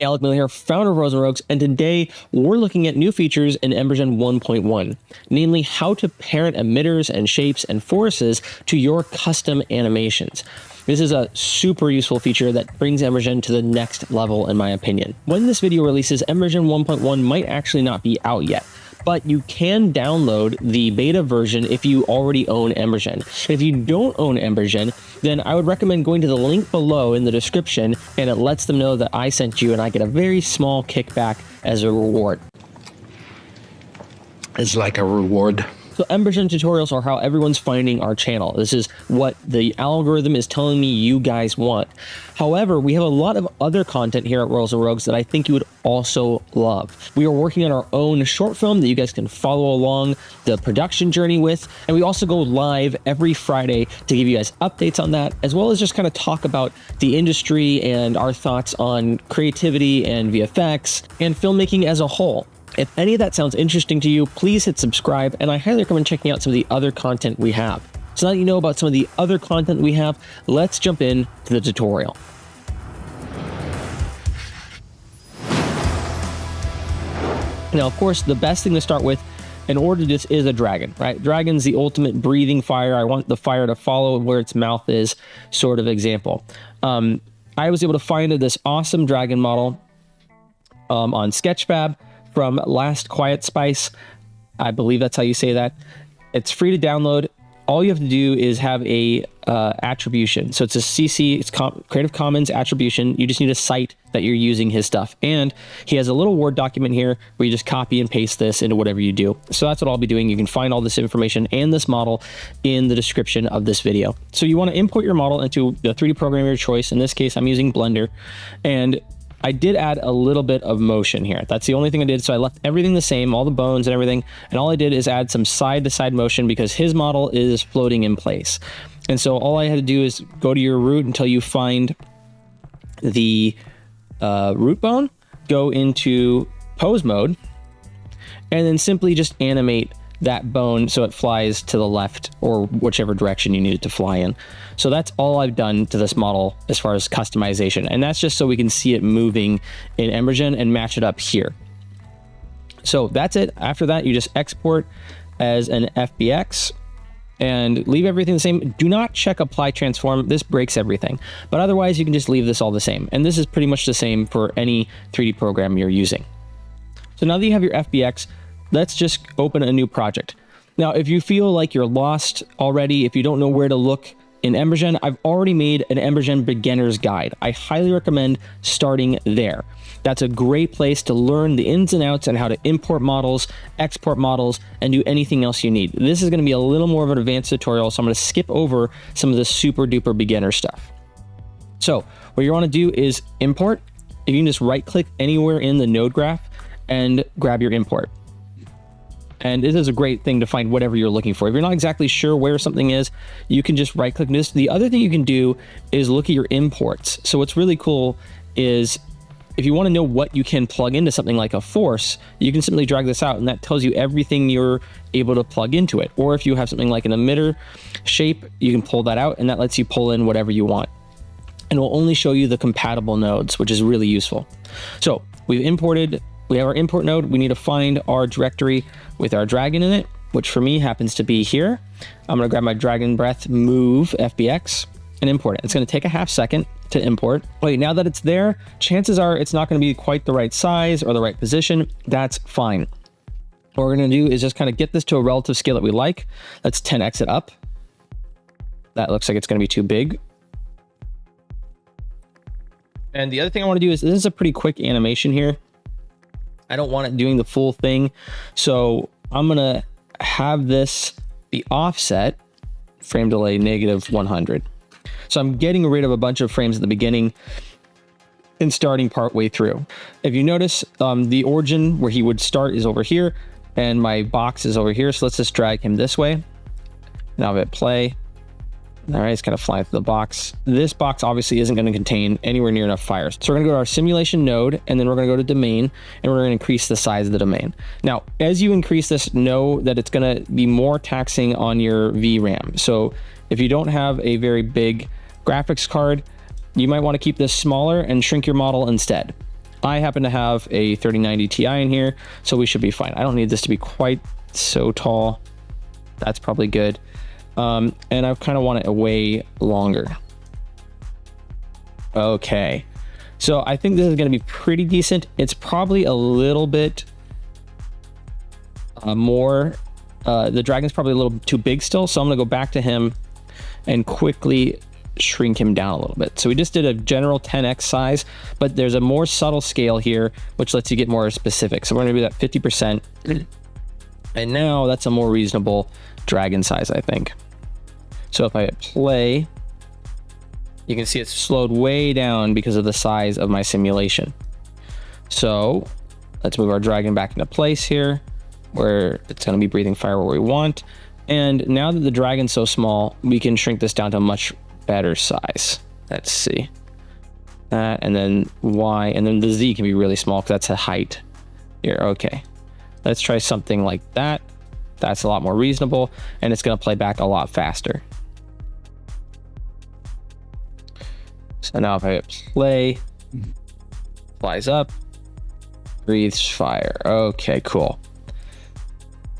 Alec Miller here, founder of Rose and Rogues, and today we're looking at new features in EmberGen 1.1, namely how to parent emitters and shapes and forces to your custom animations. This is a super useful feature that brings EmberGen to the next level in my opinion. When this video releases, EmberGen 1.1 might actually not be out yet, but you can download the beta version if you already own EmberGen. And if you don't own EmberGen, then I would recommend going to the link below in the description, and it lets them know that I sent you and I get a very small kickback as a reward. It's like a reward. So EmberGen tutorials are how everyone's finding our channel. This is what the algorithm is telling me you guys want. However, we have a lot of other content here at Rose and Rogues that I think you would also love. We are working on our own short film that you guys can follow along the production journey with. And we also go live every Friday to give you guys updates on that, as well as just kind of talk about the industry and our thoughts on creativity and VFX and filmmaking as a whole. If any of that sounds interesting to you, please hit subscribe, and I highly recommend checking out some of the other content we have. So now that you know about some of the other content we have, let's jump in to the tutorial. Now, of course, the best thing to start with in order to do this is a dragon, right? Dragon's the ultimate breathing fire. I want the fire to follow where its mouth is, sort of example. I was able to find this awesome dragon model on Sketchfab from Last Quiet Spice. I believe that's how you say that. It's free to download. All you have to do is have a attribution. So it's a CC, it's Creative Commons attribution. You just need to cite that you're using his stuff. And he has a little Word document here where you just copy and paste this into whatever you do. So that's what I'll be doing. You can find all this information and this model in the description of this video. So you want to import your model into the 3D program of your choice. In this case, I'm using Blender. And I did add a little bit of motion here. That's the only thing I did. So I left everything the same, all the bones and everything. And all I did is add some side-to-side motion because his model is floating in place. And so all I had to do is go to your root until you find the root bone, go into pose mode, and then simply just animate that bone so it flies to the left or whichever direction you need it to fly in. So that's all I've done to this model as far as customization. And that's just so we can see it moving in EmberGen and match it up here. So that's it. After that, you just export as an FBX and leave everything the same. Do not check apply transform. This breaks everything. But otherwise, you can just leave this all the same. And this is pretty much the same for any 3D program you're using. So now that you have your FBX, let's just open a new project. Now, if you feel like you're lost already, if you don't know where to look in EmberGen, I've already made an EmberGen beginner's guide. I highly recommend starting there. That's a great place to learn the ins and outs and how to import models, export models, and do anything else you need. This is going to be a little more of an advanced tutorial, so I'm going to skip over some of the super duper beginner stuff. So what you want to do is import. You can just right click anywhere in the node graph and grab your import. And this is a great thing to find whatever you're looking for. If you're not exactly sure where something is, you can just right click this. The other thing you can do is look at your imports. So what's really cool is if you want to know what you can plug into something like a force, you can simply drag this out and that tells you everything you're able to plug into it. Or if you have something like an emitter shape, you can pull that out and that lets you pull in whatever you want. And it will only show you the compatible nodes, which is really useful. So we've imported. We have our import node. We need to find our directory with our dragon in it, which for me happens to be here. I'm going to grab my dragon breath, move FBX, and import it. It's going to take a half second to import. Wait, now that it's there, chances are it's not going to be quite the right size or the right position. That's fine. What we're going to do is just kind of get this to a relative scale that we like. Let's 10x it up. That looks like it's going to be too big. And the other thing I want to do is, this is a pretty quick animation here. I don't want it doing the full thing. So I'm going to have this be offset, frame delay -100. So I'm getting rid of a bunch of frames at the beginning and starting partway through. If you notice, the origin where he would start is over here and my box is over here. So let's just drag him this way. Now hit play. All right, it's kind of flying through the box. This box obviously isn't going to contain anywhere near enough fires. So we're going to go to our simulation node, and then we're going to go to domain, and we're going to increase the size of the domain. Now, as you increase this, know that it's going to be more taxing on your VRAM. So if you don't have a very big graphics card, you might want to keep this smaller and shrink your model instead. I happen to have a 3090 Ti in here, so we should be fine. I don't need this to be quite so tall. That's probably good. And I kind of want it way longer. Okay, so I think this is going to be pretty decent. It's probably a little bit more, the dragon's probably a little too big still, so I'm going to go back to him and quickly shrink him down a little bit. So we just did a general 10x size, but there's a more subtle scale here which lets you get more specific. So we're going to do that 50%, and now that's a more reasonable dragon size, I think. So if I hit play, you can see it's slowed way down because of the size of my simulation. So let's move our dragon back into place here where it's going to be breathing fire where we want. And now that the dragon's so small, we can shrink this down to a much better size. Let's see that, and then Y, and then the Z can be really small because that's a height here. Okay, let's try something like that. That's a lot more reasonable, and it's going to play back a lot faster. So now if I hit play, flies up, breathes fire. Okay, cool.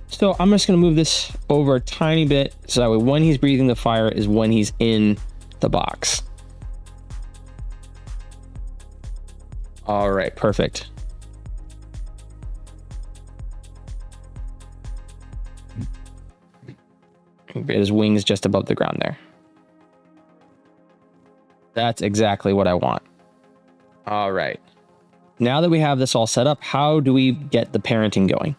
So I'm just going to move this over a tiny bit so that way when he's breathing the fire is when he's in the box. All right, perfect. His wings just above the ground there. That's exactly what I want. All right. Now that we have this all set up, how do we get the parenting going?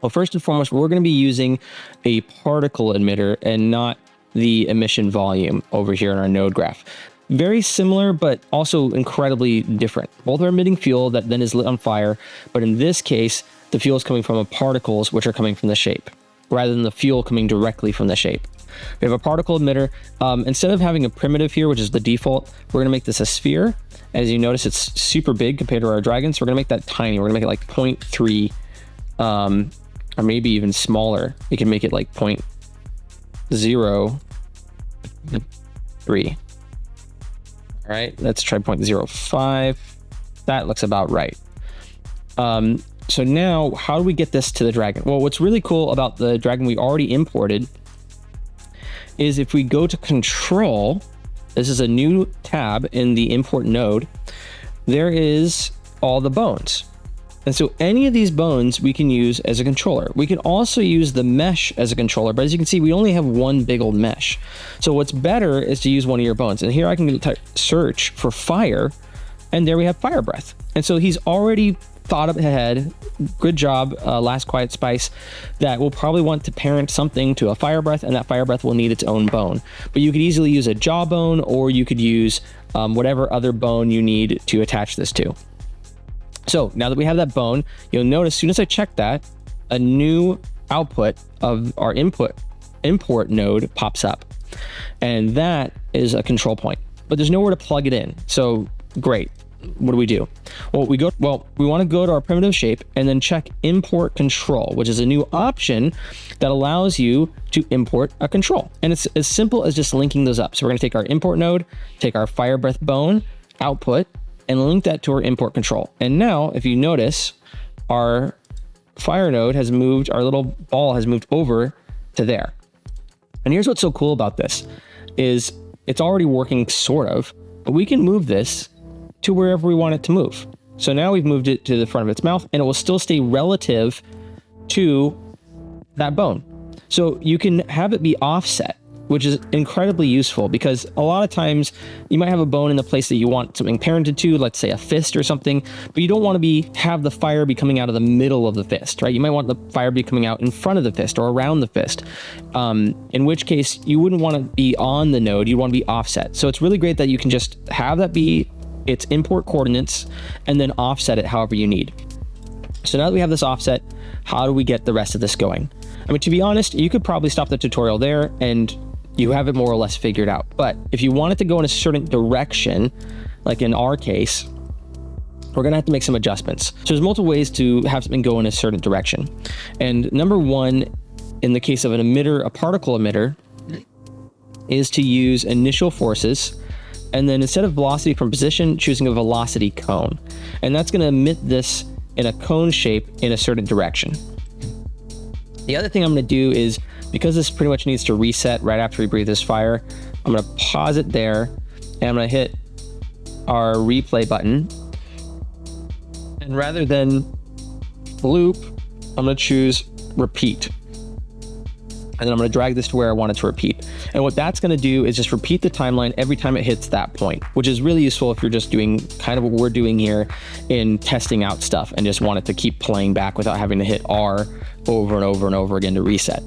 Well, first and foremost, we're going to be using a particle emitter and not the emission volume over here in our node graph. Very similar, but also incredibly different. Both are emitting fuel that then is lit on fire, but in this case, the fuel is coming from particles which are coming from the shape, rather than the fuel coming directly from the shape. We have a particle emitter. Instead of having a primitive here, which is the default, we're going to make this a sphere. As you notice, it's super big compared to our dragon, so we're going to make that tiny. We're going to make it like 0.3, or maybe even smaller. We can make it like 0.03. All right, let's try 0.05. That looks about right. So now, how do we get this to the dragon? Well, what's really cool about the dragon we already imported is if we go to control, this is a new tab in the import node, there is all the bones. And so any of these bones we can use as a controller. We can also use the mesh as a controller, but as you can see, we only have one big old mesh. So what's better is to use one of your bones. And here I can type search for fire, and there we have fire breath. And so he's already thought up ahead. Good job, Last Quiet Spice, that will probably want to parent something to a fire breath, and that fire breath will need its own bone. But you could easily use a jawbone, or you could use whatever other bone you need to attach this to. So now that we have that bone, you'll notice as soon as I check that, a new output of our import node pops up. And that is a control point, but there's nowhere to plug it in. So great. What do? Well, we want to go to our primitive shape and then check import control, which is a new option that allows you to import a control. And it's as simple as just linking those up. So we're going to take our import node, take our fire breath bone output, and link that to our import control. And now, if you notice, our fire node has moved, our little ball has moved over to there. And here's what's so cool about this, is it's already working sort of, but we can move this to wherever we want it to move. So now we've moved it to the front of its mouth, and it will still stay relative to that bone. So you can have it be offset, which is incredibly useful, because a lot of times you might have a bone in the place that you want something parented to, let's say a fist or something, but you don't want to have the fire be coming out of the middle of the fist, right? You might want the fire be coming out in front of the fist or around the fist, in which case you wouldn't want to be on the node, you want to be offset. So it's really great that you can just have that be its import coordinates and then offset it however you need. So now that we have this offset, how do we get the rest of this going? I mean, to be honest, you could probably stop the tutorial there and you have it more or less figured out. But if you want it to go in a certain direction, like in our case, we're gonna have to make some adjustments. So there's multiple ways to have something go in a certain direction. And number one, in the case of an emitter, a particle emitter, is to use initial forces and then instead of velocity from position, choosing a velocity cone. And that's going to emit this in a cone shape in a certain direction. The other thing I'm going to do is, because this pretty much needs to reset right after we breathe this fire, I'm going to pause it there, and I'm going to hit our replay button. And rather than loop, I'm going to choose repeat. And then I'm going to drag this to where I want it to repeat. And what that's going to do is just repeat the timeline every time it hits that point, which is really useful if you're just doing kind of what we're doing here in testing out stuff and just want it to keep playing back without having to hit R over and over and over again to reset.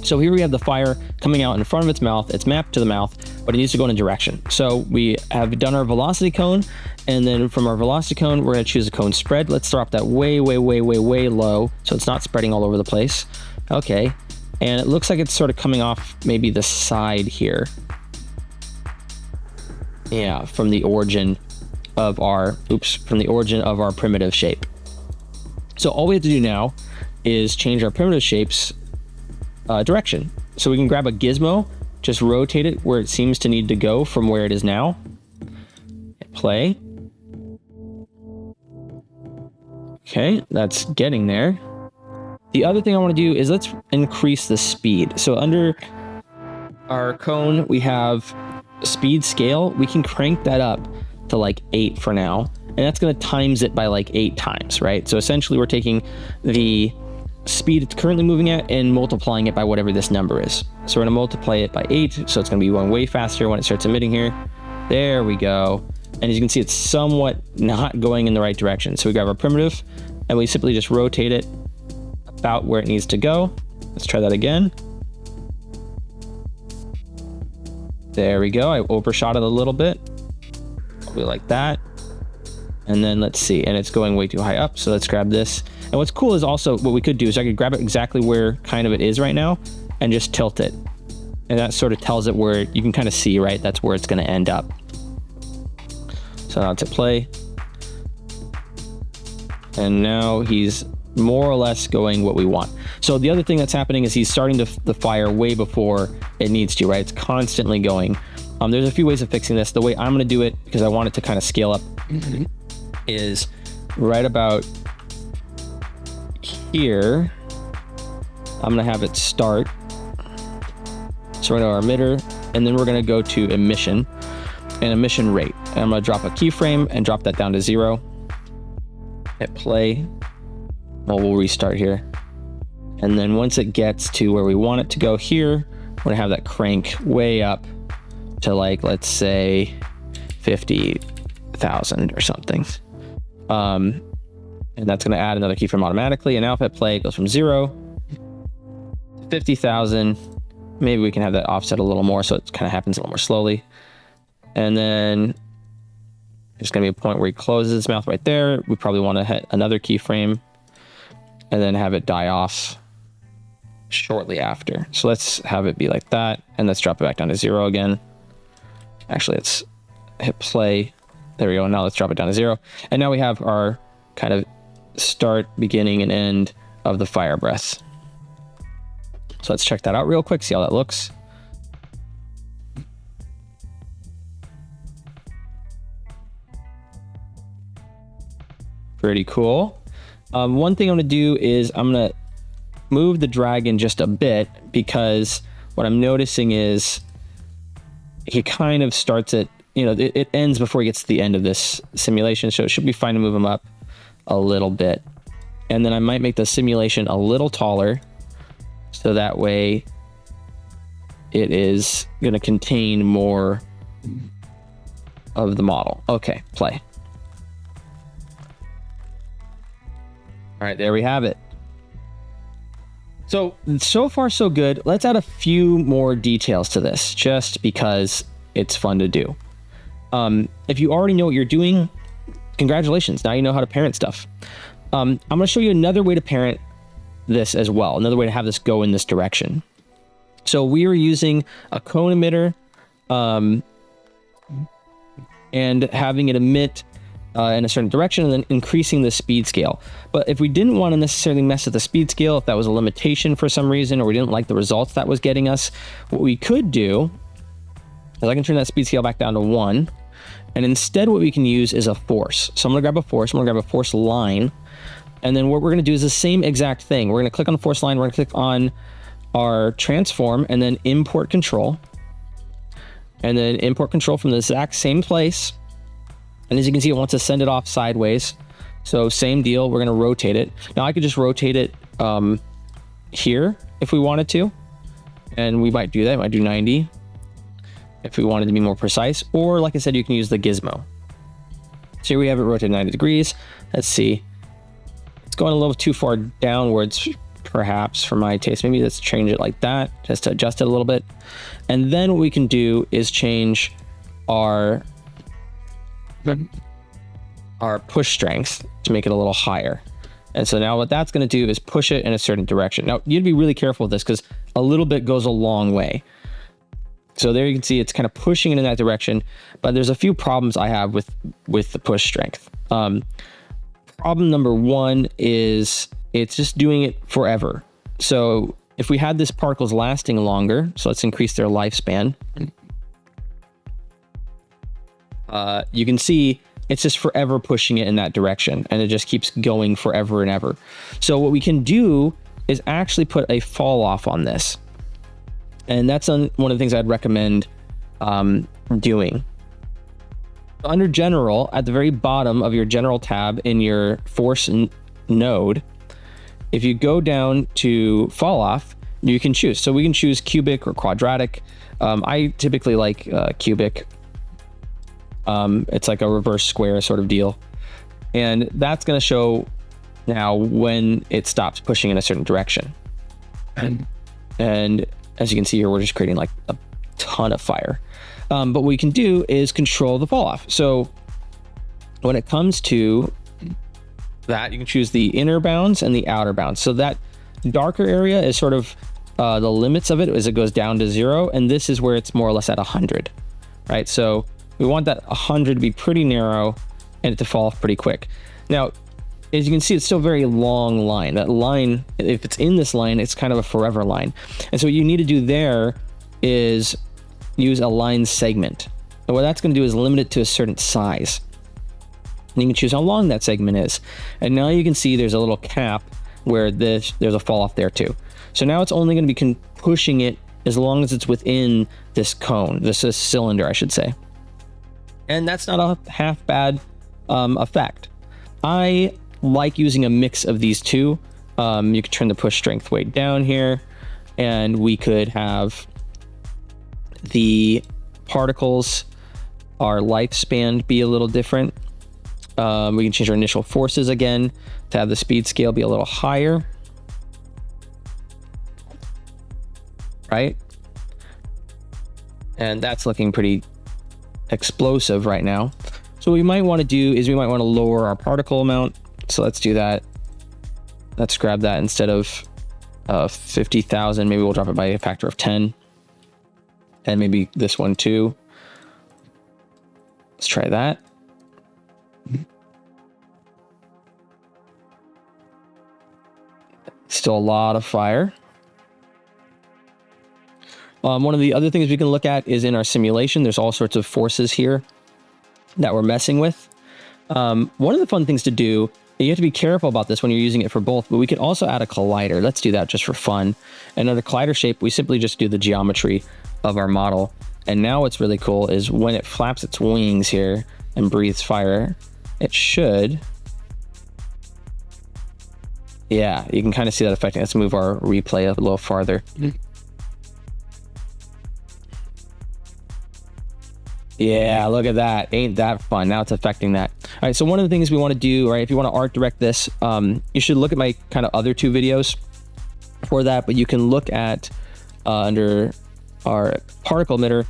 So here we have the fire coming out in front of its mouth. It's mapped to the mouth, but it needs to go in a direction. So we have done our velocity cone, and then from our velocity cone, we're going to choose a cone spread. Let's drop that way low so it's not spreading all over the place. Okay. And it looks like it's sort of coming off maybe the side here. Yeah, from the origin of our, from the origin of our primitive shape. So all we have to do now is change our primitive shape's direction. So we can grab a gizmo, just rotate it where it seems to need to go from where it is now. Hit play. Okay, that's getting there. The other thing I want to do is let's increase the speed. So under our cone, we have speed scale. We can crank that up to like 8 for now. And that's going to times it by like 8 times, right? So essentially we're taking the speed it's currently moving at and multiplying it by whatever this number is. So we're going to multiply it by 8. So it's going to be going way faster when it starts emitting here. There we go. And as you can see, it's somewhat not going in the right direction. So we grab our primitive and we simply just rotate it about where it needs to go. Let's try that again. There we go. I overshot it a little bit. Probably like that. And then let's see, and it's going way too high up. So let's grab this. And what's cool is also what we could do is I could grab it exactly where kind of it is right now and just tilt it. And that sort of tells it where you can kind of see, right? That's where it's going to end up. So now it's at play. And now he's more or less going what we want. So the other thing that's happening is he's starting to the fire way before it needs to, right? It's constantly going. There's a few ways of fixing this. The way I'm going to do it, because I want it to kind of scale up, is right about here. I'm going to have it start. So we're going to our emitter, and then we're going to go to emission and emission rate. And I'm going to drop a keyframe and drop that down to 0. Hit play. Well, we'll restart here. And then once it gets to where we want it to go here, we're gonna have that crank way up to like, let's say 50,000 or something. And that's gonna add another keyframe automatically. And now if I play, it goes from 0 to 50,000. Maybe we can have that offset a little more so it kind of happens a little more slowly. And then there's gonna be a point where he closes his mouth right there. We probably wanna hit another keyframe and then have it die off shortly after. So let's have it be like that, and let's drop it back down to 0 again. Actually, let's hit play. There we go. Now let's drop it down to 0. And now we have our kind of start, beginning, and end of the fire breath. So let's check that out real quick, see how that looks. Pretty cool. One thing I'm going to do is I'm going to move the dragon just a bit, because what I'm noticing is he kind of starts at, it ends before he gets to the end of this simulation. So it should be fine to move him up a little bit. And then I might make the simulation a little taller, so that way it is going to contain more of the model. Okay, play. All right, there we have it. So far so good. Let's add a few more details to this, just because it's fun to do. If you already know what you're doing, congratulations. Now you know how to parent stuff. I'm going to show you another way to parent this as well. Another way to have this go in this direction. So we are using a cone emitter and having it emit in a certain direction, and then increasing the speed scale. But if we didn't want to necessarily mess with the speed scale, if that was a limitation for some reason, or we didn't like the results that was getting us, what we could do, is I can turn that speed scale back down to 1. And instead what we can use is a force. So I'm gonna grab a force, I'm gonna grab a force line. And then what we're gonna do is the same exact thing. We're gonna click on the force line, we're gonna click on our transform and then import control. And then import control from the exact same place. And as you can see, it wants to send it off sideways. So same deal, we're gonna rotate it. Now I could just rotate it here if we wanted to. And we might do that, might do 90 if we wanted to be more precise. Or like I said, you can use the gizmo. So here we have it rotated 90 degrees. Let's see. It's going a little too far downwards, perhaps for my taste. Maybe let's change it like that, just to adjust it a little bit. And then what we can do is change our push strength to make it a little higher. And so now what that's going to do is push it in a certain direction. Now you'd be really careful with this because a little bit goes a long way. So there you can see it's kind of pushing it in that direction, but there's a few problems I have with the push strength. Problem number one is it's just doing it forever. So if we had this particles lasting longer, so let's increase their lifespan. You can see it's just forever pushing it in that direction, and it just keeps going forever and ever. So what we can do is actually put a fall off on this. And that's one of the things I'd recommend doing. Under general, at the very bottom of your general tab in your force node, if you go down to fall off, you can choose. So we can choose cubic or quadratic. I typically like cubic. It's like a reverse square sort of deal. And that's going to show now when it stops pushing in a certain direction. And as you can see here, we're just creating like a ton of fire. But what we can do is control the fall off. So when it comes to that, you can choose the inner bounds and the outer bounds. So that darker area is sort of the limits of it as it goes down to 0. And this is where it's more or less at 100, right? So we want that 100 to be pretty narrow and it to fall off pretty quick. Now, as you can see, it's still a very long line. That line, if it's in this line, it's kind of a forever line. And so what you need to do there is use a line segment. And what that's going to do is limit it to a certain size. And you can choose how long that segment is. And now you can see there's a little cap where there's a fall off there too. So now it's only going to be pushing it as long as it's within this cone, this cylinder, I should say. And that's not a half bad effect. I like using a mix of these two. You could turn the push strength way down here, and we could have the particles, our lifespan be a little different. We can change our initial forces again to have the speed scale be a little higher, right? And that's looking pretty explosive right now. So what we might want to do is we might want to lower our particle amount. So let's do that. Let's grab that instead of 50,000. Maybe we'll drop it by a factor of 10. And maybe this one too. Let's try that. Still a lot of fire. One of the other things we can look at is in our simulation. There's all sorts of forces here that we're messing with. One of the fun things to do, you have to be careful about this when you're using it for both, but we could also add a collider. Let's do that just for fun. And under collider shape, we simply just do the geometry of our model. And now what's really cool is when it flaps its wings here and breathes fire, it should, yeah, you can kind of see that affecting. Let's move our replay a little farther. Yeah, look at that. Ain't that fun? Now it's affecting that. All right, so one of the things we want to do, right, if you want to art direct this, you should look at my kind of other two videos for that, but you can look at under our particle emitter,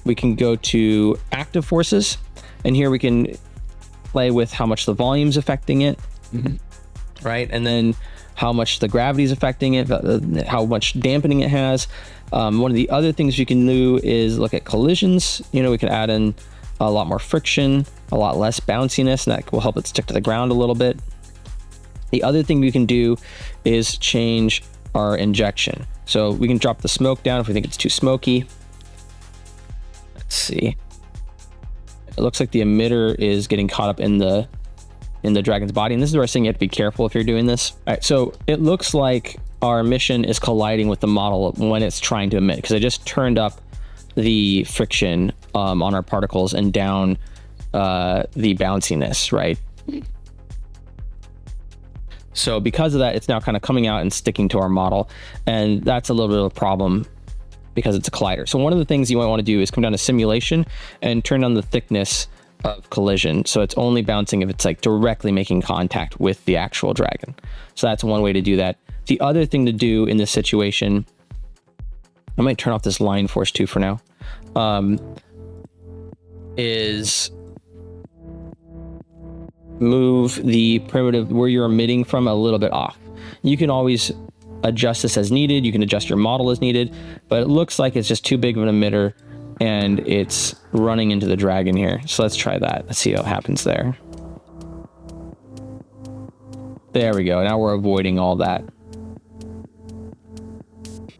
we can go to active forces, and here we can play with how much the volume's affecting it, right? And then how much the gravity is affecting it, how much dampening it has. One of the other things you can do is look at collisions. You know, we can add in a lot more friction, a lot less bounciness, and that will help it stick to the ground a little bit. The other thing we can do is change our injection. So we can drop the smoke down if we think it's too smoky. Let's see. It looks like the emitter is getting caught up in the dragon's body. And this is where I'm saying you have to be careful if you're doing this. All right, so it looks like our emission is colliding with the model when it's trying to emit, because I just turned up the friction on our particles and down the bounciness, right? So because of that, it's now kind of coming out and sticking to our model. And that's a little bit of a problem because it's a collider. So one of the things you might want to do is come down to simulation and turn on the thickness of collision. So it's only bouncing if it's like directly making contact with the actual dragon. So that's one way to do that. The other thing to do in this situation, I might turn off this line force too for now, is move the primitive where you're emitting from a little bit off. You can always adjust this as needed. You can adjust your model as needed, but it looks like it's just too big of an emitter and it's running into the dragon here. So let's try that. Let's see how it happens there. There we go. Now we're avoiding all that.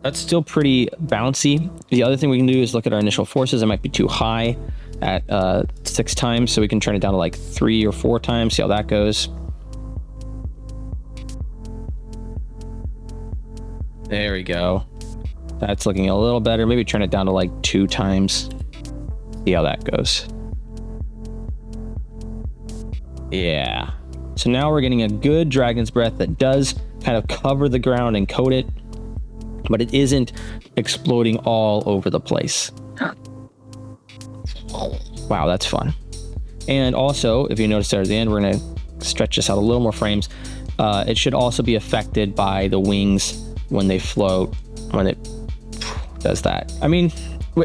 That's still pretty bouncy. The other thing we can do is look at our initial forces. It might be too high at 6 times, so we can turn it down to like 3 or 4 times, see how that goes. There we go. That's looking a little better. Maybe turn it down to like 2 times, see how that goes. Yeah. So now we're getting a good dragon's breath that does kind of cover the ground and coat it, but it isn't exploding all over the place. Wow, that's fun. And also, if you notice there at the end, we're going to stretch this out a little more frames. It should also be affected by the wings when they float, when it does that. I mean,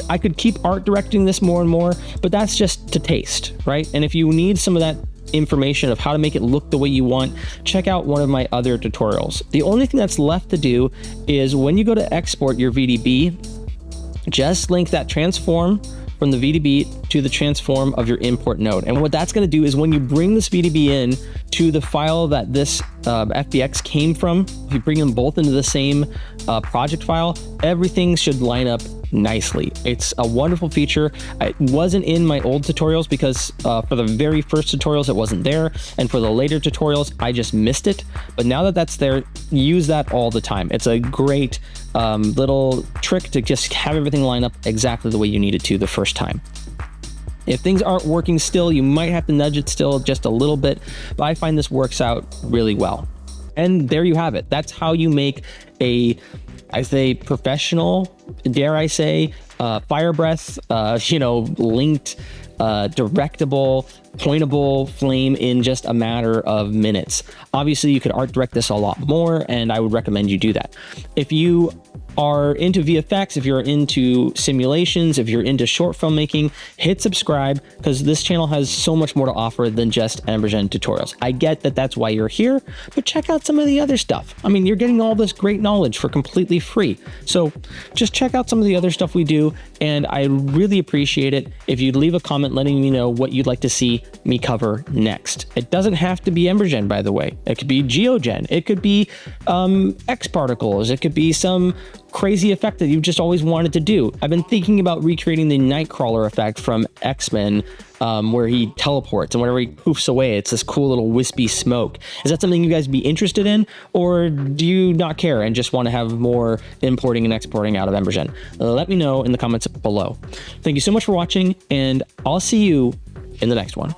I could keep art directing this more and more, but that's just to taste, right? And if you need some of that information of how to make it look the way you want, check out one of my other tutorials. The only thing that's left to do is when you go to export your VDB, just link that transform from the VDB to the transform of your import node. And what that's going to do is when you bring this VDB in to the file that this FBX came from, if you bring them both into the same project file, everything should line up nicely. It's a wonderful feature. It wasn't in my old tutorials because for the very first tutorials it wasn't there, and for the later tutorials I just missed it. But now that that's there, use that all the time. It's a great little trick to just have everything line up exactly the way you need it to the first time. If things aren't working still, you might have to nudge it still just a little bit, but I find this works out really well. And there you have it. That's how you make a, I say, professional, dare I say, fire breath, linked, directable, pointable flame in just a matter of minutes. Obviously, you could art direct this a lot more, and I would recommend you do that. If you are into VFX, if you're into simulations, if you're into short filmmaking, hit subscribe, because this channel has so much more to offer than just EmberGen tutorials. I get that that's why you're here, but check out some of the other stuff. I mean, you're getting all this great knowledge for completely free. So just check out some of the other stuff we do, and I really appreciate it if you'd leave a comment letting me know what you'd like to see me cover next. It doesn't have to be EmberGen, by the way. It could be GeoGen. It could be X particles. It could be some crazy effect that you've just always wanted to do. I've been thinking about recreating the Nightcrawler effect from X-Men, where he teleports and whenever he poofs away, it's this cool little wispy smoke. Is that something you guys be interested in, or do you not care and just want to have more importing and exporting out of EmberGen? Let me know in the comments below. Thank you so much for watching, and I'll see you in the next one.